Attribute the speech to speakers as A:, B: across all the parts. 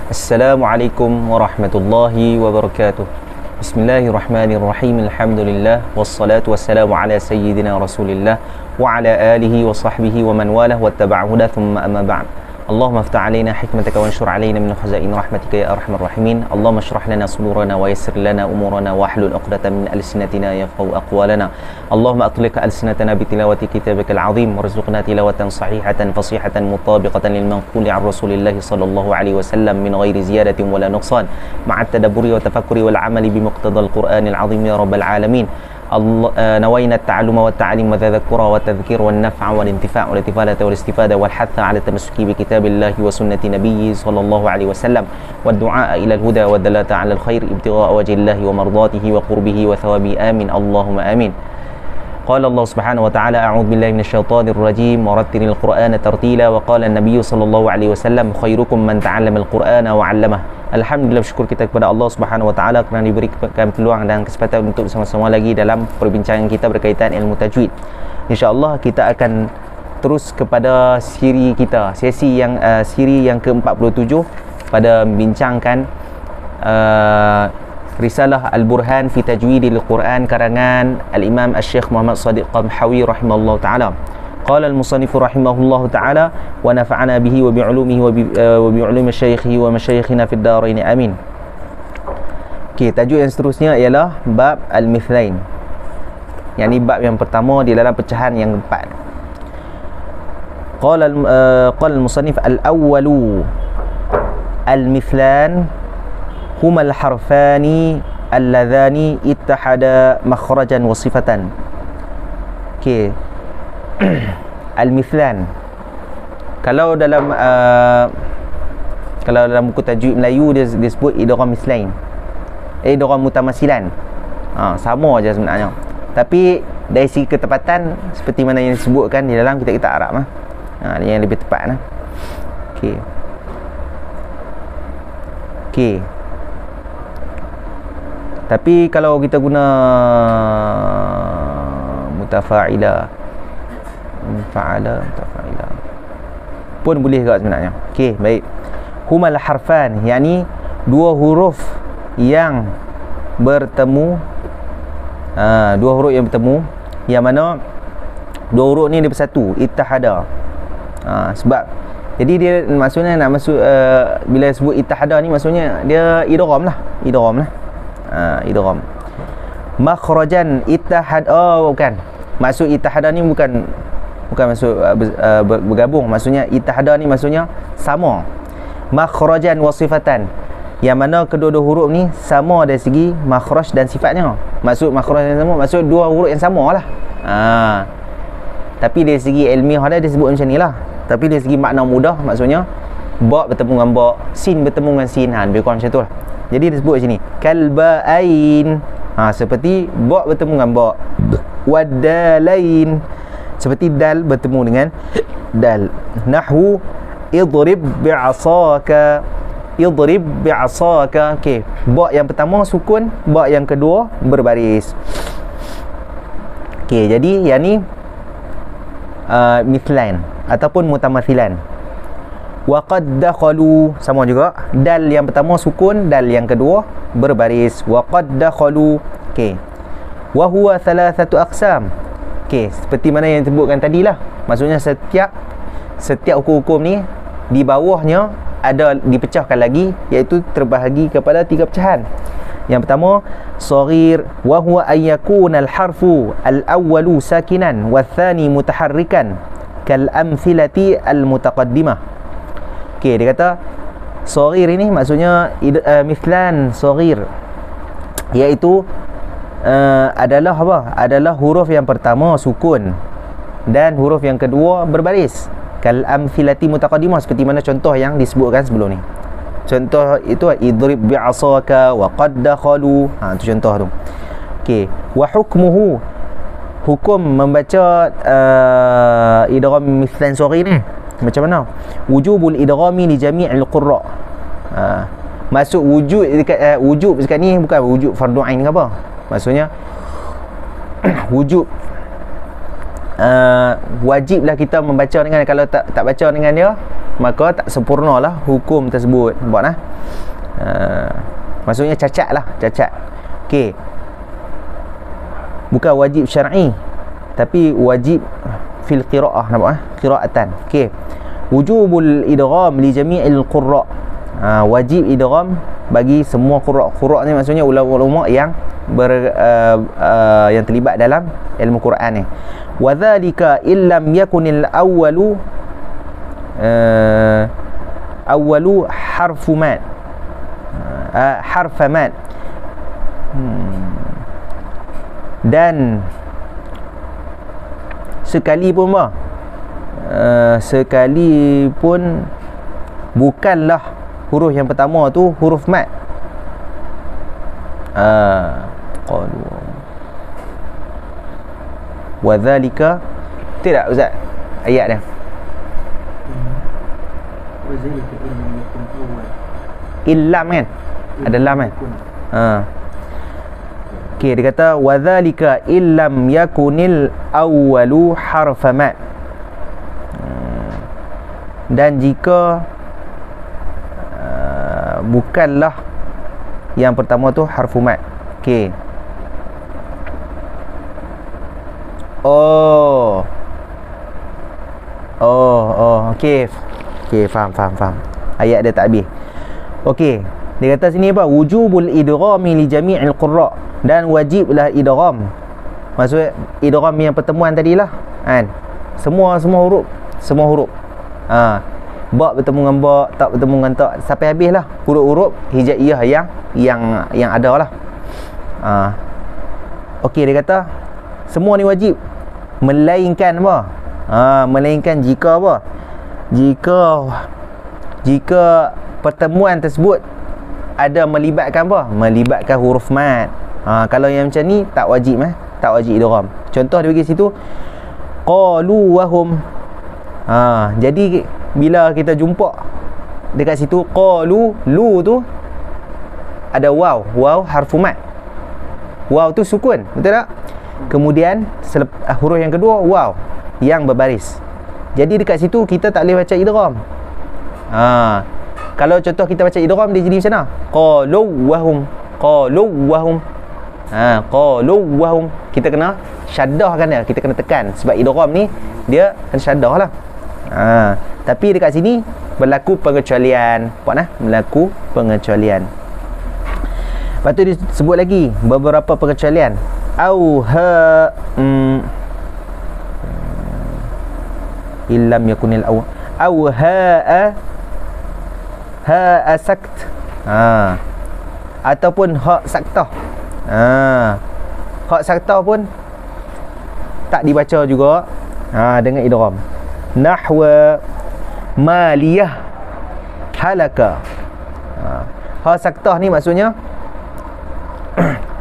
A: Assalamualaikum warahmatullahi wabarakatuh. Bismillahirrahmanirrahim. Alhamdulillah wassalatu wassalamu ala sayyidina Rasulillah wa ala alihi wa sahbihi wa man walah wattaba'a huda thumma amma ba'd. Allahumma aftah alaina hikmataka wa anshur alaina min khazain rahmatika ya arhamar rahimin. Allahumma shrah lana sudurana wa yassir lana umurana wa hlul 'uqdatam min alsinatina yafqahu aqwalana. Allahumma atliq alsinatana bi tilawati kitabikal azim warzuqna tilawatan sahihatan fasihatan mutabiqatan lil manquli 'an Rasulillah sallallahu alaihi wasallam min ghairi ziyadatin wala nuqsan ma'a tadabburi wa tafakkuri wal 'amali bi muqtadal Qur'anil azim ya rabbal alamin. نوينا التعلم والتعليم والتذكر والتذكير والنفع والانتفاع والاتفادة والاستفادة والحث على التمسك بكتاب الله وسنة نبيه صلى الله عليه وسلم والدعاء إلى الهدى والدلالة على الخير ابتغاء وجه الله ومرضاته وقربه وثوابه آمين اللهم آمين. قال الله سبحانه وتعالى أعوذ بالله من الشيطان الرجيم ورتل القرآن ترتيلا وقال النبي صلى الله عليه وسلم خيركم من تعلم القرآن وعلمه. Alhamdulillah, bersyukur kita kepada Allah Subhanahu Wa Taala kerana diberikan peluang dan kesempatan untuk bersama-sama lagi dalam perbincangan kita berkaitan ilmu tajwid. InsyaAllah kita akan terus kepada siri kita, siri yang ke-47 pada membincangkan Risalah Al-Burhan fi Tajwidil Quran karangan Al-Imam Al-Syekh Muhammad Shadiq Qamhawi rahimahullah ta'ala. Qala al-musannif rahimahullah ta'ala wa nafa'ana bihi wa bi'ulumihi wa bi'ulumi syaikhihi wa masyayikhina fid darain amin. Okey, tajuk yang seterusnya ialah bab al-mithlain. Yang ni bab yang pertama di dalam pecahan yang keempat. Qala al-musannif al-awwalu al-mithlan huma al-harfani alladhani ittahada makhrajan wa sifatan. Okey. Al-mithlan, kalau dalam buku tajwid Melayu dia sebut idgham mithlain, idgham mutamasilan. Sama aja sebenarnya, tapi dari segi ketepatan seperti mana yang disebutkan di dalam kitab-kitab Arab yang lebih tepat Okey. Tapi kalau kita guna mutafa'ila pun boleh juga sebenarnya. Okey, baik. Humal harfan, yakni dua huruf yang bertemu. Dua huruf yang bertemu, yang mana dua huruf ni dia bersatu, ittahada. Sebab jadi dia maksudnya nak masuk bila sebut ittahada ni maksudnya dia idgham lah. Idgham. Makhrajan ittahad, bukan. Maksud ittahada ni bukan maksud bergabung. Maksudnya ittahada ni maksudnya sama. Makhrajan wa sifatan, yang mana kedua-dua huruf ni sama dari segi makhraj dan sifatnya. Maksud makhraj yang sama, maksud dua huruf yang sama lah. Tapi dari segi ilmiah dia sebut macam ni lah. Tapi dari segi makna mudah, maksudnya ba bertemu dengan ba, sin bertemu dengan sin. Lebih kurang macam tu lah. Jadi dia sebut macam ni, kalba'ain, seperti ba bertemu dengan ba. Wadalain, seperti dal bertemu dengan dal. Nahwu idrib bi'asaka, idrib bi'asaka. Okey, ba yang pertama sukun, ba yang kedua berbaris. Okey, jadi yang ni mithlan ataupun mutamathilan. Wa qad dakhalu, sama juga, dal yang pertama sukun, dal yang kedua berbaris. Wa qad dakhalu. Okey, wa huwa thalathatu aqsam. Okey, seperti mana yang disebutkan tadi lah. Maksudnya setiap hukum-hukum ni di bawahnya ada dipecahkan lagi, iaitu terbahagi kepada tiga pecahan. Yang pertama, saghir, wa huwa ay yakuna al-harfu al-awwalu sakinan wa tsani mutaharrikan kal amthilati al-mutaqaddimah. Okey, dia kata saghir ini maksudnya mithlan saghir, iaitu adalah apa? Adalah huruf yang pertama sukun dan huruf yang kedua berbaris. Kal amthilati mutaqaddimah, seperti mana contoh yang disebutkan sebelum ni. Contoh itu idrib bi'asaka wa qad dakhalu. Itu contoh tu. Okey, wa hukmuhu, hukum membaca idgham mithlan saghir ni macam mana? Wujubul idghami li jami'il qurra. Masuk wujud dekat wujub dekat ni bukan wujud fardu ain ke apa. Maksudnya wujub wajiblah kita membaca dengan, kalau tak baca dengan dia maka tak sempurnalah hukum tersebut. Nampak nah? Maksudnya cacat lah, cacat. Okey. Bukan wajib syar'i, tapi wajib fil qiraah, nampak ah? Qiraatan. Okey. Wujubul idgham li jami'il qurra. Wajib idgham bagi semua qurra. Qurra ni maksudnya ulama-ulama yang yang terlibat dalam ilmu Quran ni. Wa dzalika illam yakunil awwalu harfu mad. Harfa mad. Dan sekalipun sekalipun bukanlah huruf yang pertama tu huruf mad. Qalu wa dzalika, tidak Ustaz ayat dia?
B: Wa dzalika illam yakun awwal.
A: Illam kan? Ada lam kan? Okey, dia kata wa dzalika illam yakunil awwalu harfa mad. Dan jika bukanlah yang pertama tu harfu mad. Okey. Okey. Okey, faham. Ayat dia tak habis. Okey. Dia kata sini apa? Wujubul idghami li jami'il qurra, dan wajiblah idgham. Maksud idgham yang pertemuan tadilah, kan? Semua huruf. Ba bertemu dengan ba, tak bertemu dengan tak, sampai habislah huruf-huruf hijaiyah yang ada lah. Okey, dia kata semua ni wajib, melainkan apa? Melainkan jika apa? Jika pertemuan tersebut ada melibatkan apa? Melibatkan huruf mad. Kalau yang macam ni tak wajib tak wajib idgham. Contoh dia bagi situ, qalu wa hum. Jadi bila kita jumpa dekat situ qalu, lu tu ada waw harfu mad. Waw tu sukun, betul tak? Kemudian huruf yang kedua waw yang berbaris. Jadi dekat situ kita tak boleh baca idgham. Kalau contoh kita baca idgham, dia jadi macam mana? Qalu wa hum. Qalu wa hum. Kita kena syaddahkan dia, kita kena tekan, sebab idgham ni dia kena syaddah lah. Tapi dekat sini berlaku pengecualian. Berlaku pengecualian. Lepas tu disebut lagi beberapa pengecualian. Illam yakunil ha sakt. Ataupun ha saktah. Ha saktah pun tak dibaca juga dengan idgham. Nahwa maliyah halaka. Ha saktah ni maksudnya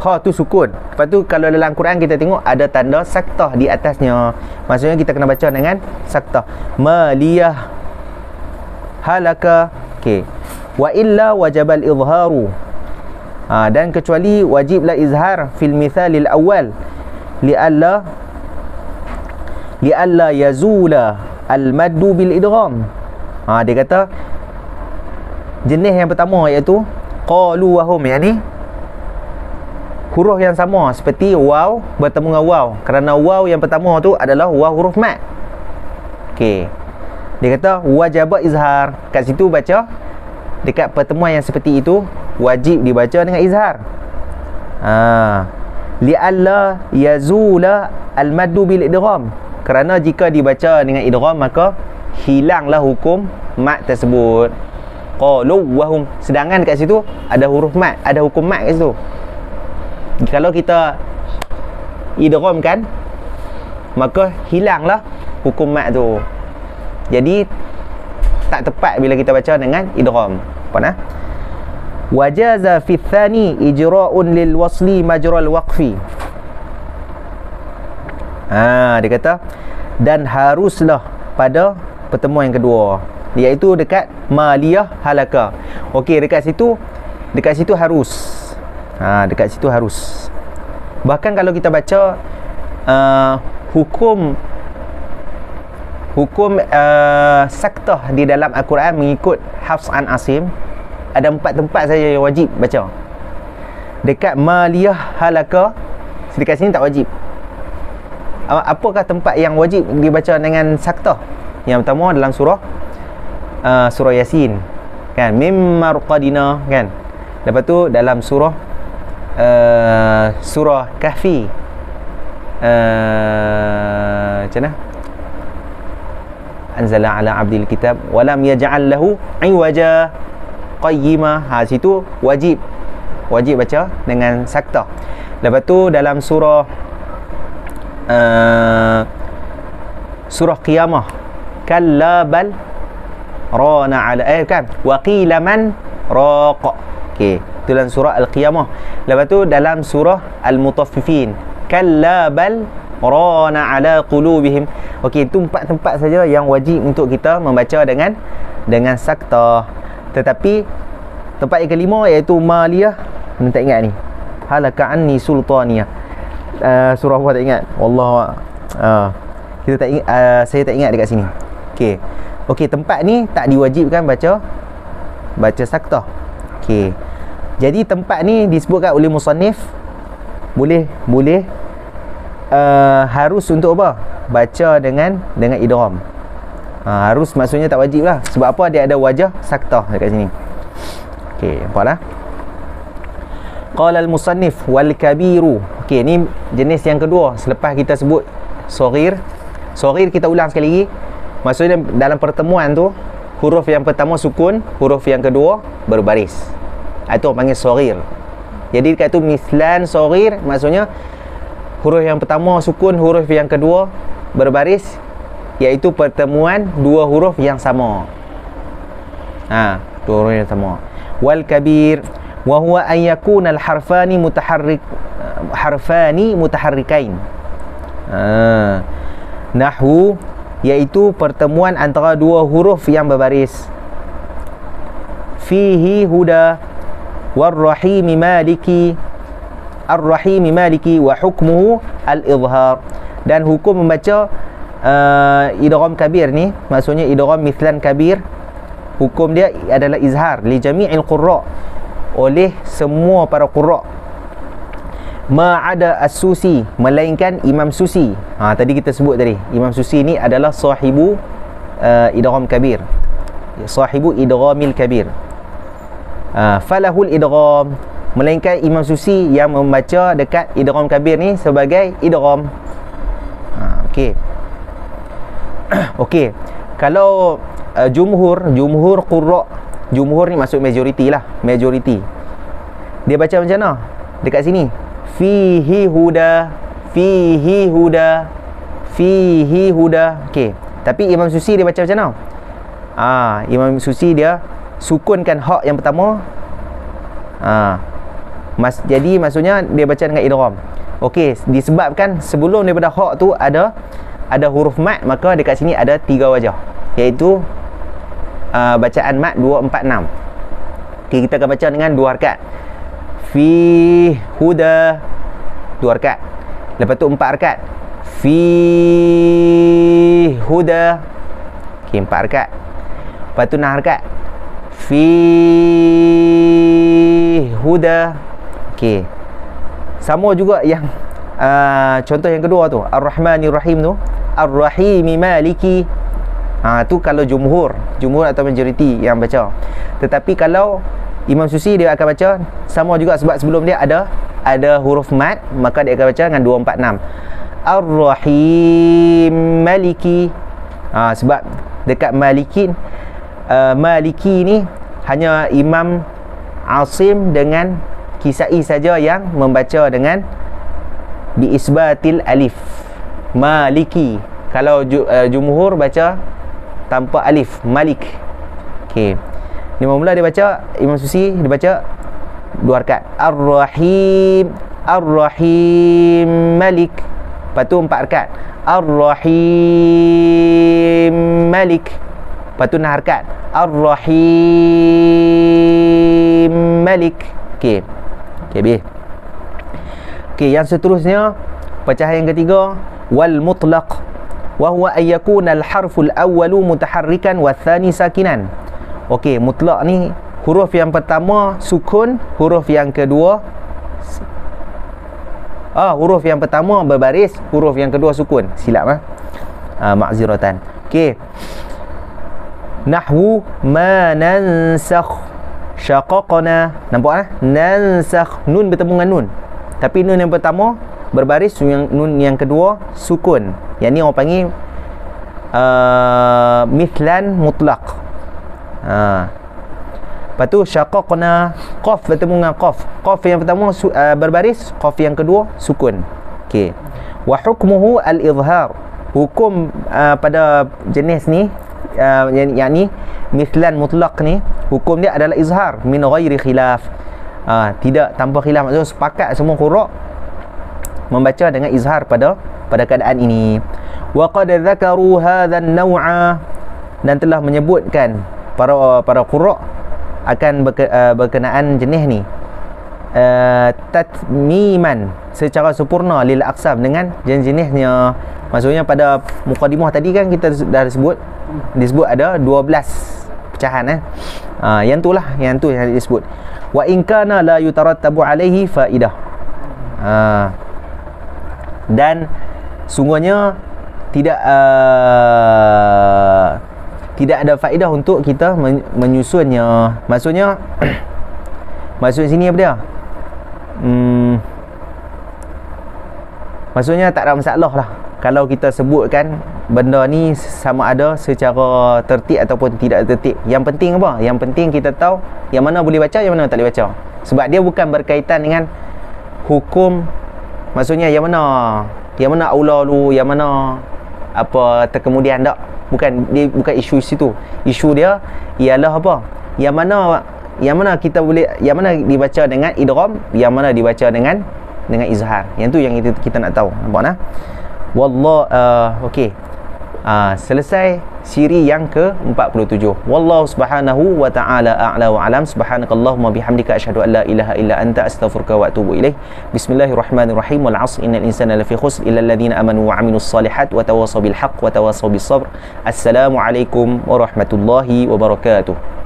A: ha tu sukun. Lepas tu kalau dalam Quran kita tengok ada tanda saktah di atasnya, maksudnya kita kena baca dengan saktah. Maliyah halaka. Okey. Wa illa wajabal izharu. Dan kecuali wajiblah izhar fil mithalil awal li'alla yazula al-maddu bil idgham. Dia kata jenis yang pertama iaitu qalu wa hum, yakni huruf yang sama seperti waw bertemu dengan waw, kerana waw yang pertama tu adalah waw huruf mad. Okey. Dia kata wajib izhar. Kat situ baca dekat pertemuan yang seperti itu wajib dibaca dengan izhar. Li'alla yazula al-maddu bil idgham. Kerana jika dibaca dengan idgham maka hilanglah hukum mad tersebut. Qalu wa hum. Sedangkan kat situ ada huruf mad, ada hukum mad kat situ. Kalau kita idghamkan maka hilanglah hukum mad tu. Jadi tak tepat bila kita baca dengan idgham. Apa? Wajaza fi tsani ijra'un lil wasli majral waqfi. Dia kata dan haruslah pada pertemuan yang kedua, iaitu dekat maliyah halaka. Okey, dekat situ harus. Dekat situ harus. Bahkan kalau kita baca hukum hukum saktah di dalam Al-Quran mengikut Hafs an Asim, ada 4 tempat saja yang wajib baca. Dekat maliyah halaka, dekat sini tak wajib. Apakah tempat yang wajib dibaca dengan saktah? Yang pertama dalam surah Yasin, kan, mim marqadina, kan. Lepas tu dalam surah Kahfi, macam mana? Anzala ala abdil kitab walam yaj'al lahu iwaja qayyima. Situ wajib baca dengan saktah. Lepas tu dalam surah Qiyamah, kalla bal rana ala kan, wa qila man raqa. Okey, itu dalam surah Al-Qiyamah. Lepas tu dalam surah Al-Mutaffifin, kalla bal rana ala qulubihim. Okey, itu 4 tempat saja yang wajib untuk kita membaca dengan saktah. Tetapi tempat yang kelima iaitu maliyah, saya tak ingat ni, halaka anni sultaniyah. Surah apa tak ingat, wallahu kita tak ingat, saya tak ingat dekat sini. Okey, tempat ni tak diwajibkan baca saktah. Okey, jadi tempat ni disebutkan oleh musannif boleh harus untuk apa? Baca dengan idgham. Harus maksudnya tak wajib lah. Sebab apa? Dia ada wajah saktah dekat sini. Okey, nampaklah. Qala al-musannif wal kabiru. Okey, ni jenis yang kedua selepas kita sebut saghir. Saghir kita ulang sekali lagi. Maksudnya dalam pertemuan tu, huruf yang pertama sukun, huruf yang kedua berbaris. Itu panggil saghir. Jadi dekat tu mislan saghir, maksudnya huruf yang pertama sukun, huruf yang kedua berbaris, iaitu pertemuan dua huruf yang sama. Dua huruf yang sama. Wal kabir wa huwa an yakuna al harfani mutaharrikain. Nahwu, iaitu pertemuan antara dua huruf yang berbaris. Fihi huda warrahimi maliki, ar-rahimi maliki wa hukmuhu al-izhar. Dan hukum membaca idgham kabir ni, maksudnya idgham mithlan kabir, hukum dia adalah izhar li jami'il qurra, oleh semua para qurra, ma ada as-Susi, melainkan Imam Susi. Tadi kita sebut tadi, Imam Susi ni adalah sahibu idgham kabir, sahibu idghamil kabir. Falahul idgham, melainkan Imam Susi yang membaca dekat idgham kabir ni sebagai idgham. Okey. Kalau jumhur qurra, jumhur ni maksud majoriti lah, majoriti. Dia baca macam mana? Dekat sini, fihi huda, fihi huda, fihi huda. Okey. Tapi Imam Susi dia baca macam mana? Imam Susi dia sukunkan hak yang pertama. Jadi maksudnya dia baca dengan idgham. Okey, disebabkan sebelum daripada hak tu ada huruf mat, maka dekat sini ada 3 wajah, iaitu bacaan mat 2, 4, 6. Okey, kita akan baca dengan 2 harakat. Fi huda 2 harakat. Lepas tu 4 harakat. Fi huda. Okey, 4 harakat. Lepas tu 6 harakat. Fi huda. Okey. Sama juga yang contoh yang kedua tu, Ar-Rahmanir Rahim tu, Ar-Rahimi Maliki. Tu kalau jumhur atau majoriti yang baca. Tetapi kalau Imam Susi dia akan baca sama juga, sebab sebelum dia ada huruf mat, maka dia akan baca dengan 2, 4, 6. Ar-Rahim Maliki. Sebab dekat Maliki ni hanya Imam Asim dengan Kisai saja yang membaca dengan biisbatil alif, Maliki. Kalau jumhur baca tanpa alif, Malik. Okey. Ni mula dia baca, Imam Susi dia baca 2 harakat. Ar-Rahim, Ar-Rahim Malik. Lepas tu 4 harakat. Ar-Rahim Malik. Lepas tu 6 harakat. Ar-Rahim Malik. Okey. Okey, yang seterusnya pecahan yang ketiga, wal mutlaq. wa huwa ay yakuna al-harful awwalu mutaharrikan wa tsani sakinan. Okey, mutlak ni huruf yang pertama sukun, huruf yang kedua huruf yang pertama berbaris, huruf yang kedua sukun. Silap ma'ziratan. Okey. Nahwu ma nansakh syaqaqna. Nampak nansakh, nun bertemu dengan nun. Tapi nun yang pertama berbaris, nun yang kedua sukun. Yang ni orang panggil mithlan mutlaq. Lepas tu syaqaqna, qaf bertemu dengan qaf. Qaf yang pertama berbaris, qaf yang kedua sukun. Okey. Wa hukmuhu al-izhar. Hukum pada jenis ni yang ni mithlan mutlaq ni, hukum dia adalah izhar min ghairi khilaf. Tidak tanpa khilaf, maksudnya sepakat semua qurra membaca dengan izhar pada keadaan ini. Wa qad dzakaru hadha an-naw'a, dan telah menyebutkan para qurra akan berkenaan jenis ni tatmiman, secara sempurna lil aqsam, dengan jenis-jenisnya. Maksudnya pada mukadimah tadi kan kita dah disebut ada 12 pecahan yang tu yang disebut. Wa in kana la yutarattabu alaihi faidah. Dan sungguhnya tidak ada faedah untuk kita menyusunnya. Maksudnya maksud sini apa dia? Maksudnya tak ada masalah lah kalau kita sebutkan benda ni sama ada secara tertib ataupun tidak tertib. Yang penting apa? Yang penting kita tahu yang mana boleh baca, yang mana tak boleh baca. Sebab dia bukan berkaitan dengan hukum. Maksudnya yang mana aula lu, yang mana apa terkemudian, tak. Bukan isu situ. Isu dia ialah apa? Yang mana kita boleh, yang mana dibaca dengan idgham, yang mana dibaca dengan izhar. Yang tu yang kita nak tahu. Nampak nah? Okey. Selesai siri yang ke-47. Wallahu subhanahu wa ta'ala a'la wa alam. Subhanakallahumma bihamdika asyhadu an la ilaha illa anta astaghfiruka wa atubu ilaik. Bismillahirrahmanirrahim. Wal 'asr innal insana lafi khusr illa alladhina amanu wa 'amilus solihat wa tawassaw bil haqq wa tawassaw bis sabr. Assalamualaikum warahmatullahi wabarakatuh.